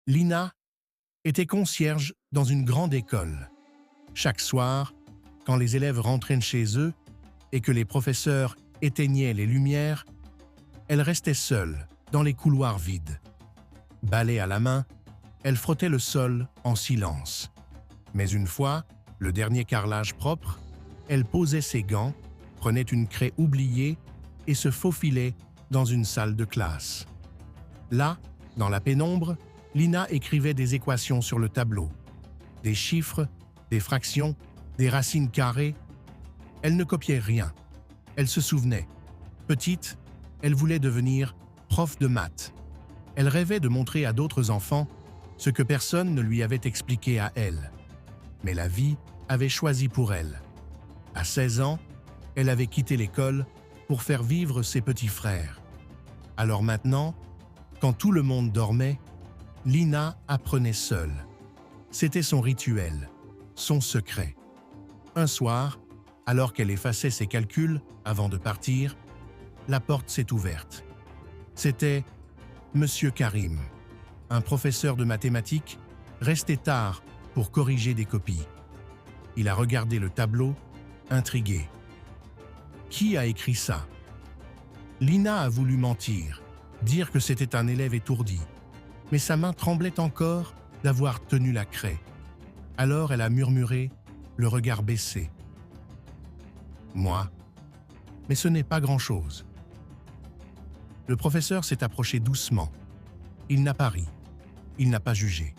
Lina était concierge dans une grande école. Chaque soir, quand les élèves rentraient chez eux et que les professeurs éteignaient les lumières, elle restait seule dans les couloirs vides. Balai à la main, elle frottait le sol en silence. Mais une fois, le dernier carrelage propre, elle posait ses gants, prenait une craie oubliée et se faufilait dans une salle de classe. Là, dans la pénombre, Lina écrivait des équations sur le tableau. Des chiffres, des fractions, des racines carrées. Elle ne copiait rien. Elle se souvenait. Petite, elle voulait devenir prof de maths. Elle rêvait de montrer à d'autres enfants ce que personne ne lui avait expliqué à elle. Mais la vie avait choisi pour elle. À 16 ans, elle avait quitté l'école pour faire vivre ses petits frères. Alors maintenant, quand tout le monde dormait, Lina apprenait seule. C'était son rituel, son secret. Un soir, alors qu'elle effaçait ses calculs avant de partir, la porte s'est ouverte. C'était Monsieur Karim, un professeur de mathématiques, resté tard pour corriger des copies. Il a regardé le tableau, intrigué. Qui a écrit ça? Lina a voulu mentir, dire que c'était un élève étourdi, mais sa main tremblait encore d'avoir tenu la craie. Alors elle a murmuré, le regard baissé. Moi, mais ce n'est pas grand-chose. Le professeur s'est approché doucement. Il n'a pas ri, il n'a pas jugé.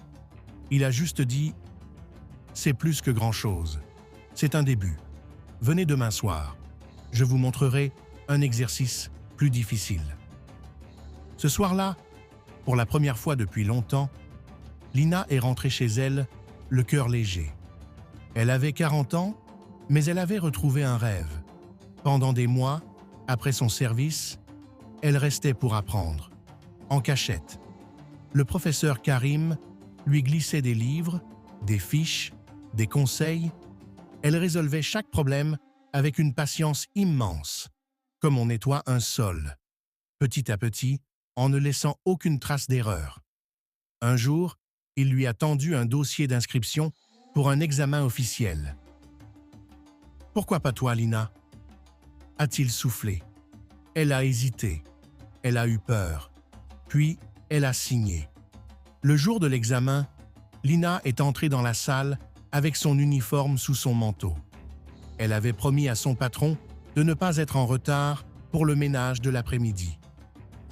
Il a juste dit « C'est plus que grand-chose. C'est un début. Venez demain soir. Je vous montrerai un exercice plus difficile. » Ce soir-là, pour la première fois depuis longtemps, Lina est rentrée chez elle, le cœur léger. Elle avait 40 ans, mais elle avait retrouvé un rêve. Pendant des mois, après son service, elle restait pour apprendre, en cachette. Le professeur Karim lui glissait des livres, des fiches, des conseils. Elle résolvait chaque problème avec une patience immense, comme on nettoie un sol, petit à petit, en ne laissant aucune trace d'erreur. Un jour, il lui a tendu un dossier d'inscription pour un examen officiel. « Pourquoi pas toi, Lina ?» a-t-il soufflé. Elle a hésité. Elle a eu peur. Puis, elle a signé. Le jour de l'examen, Lina est entrée dans la salle avec son uniforme sous son manteau. Elle avait promis à son patron de ne pas être en retard pour le ménage de l'après-midi.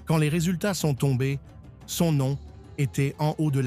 Quand les résultats sont tombés, son nom était en haut de la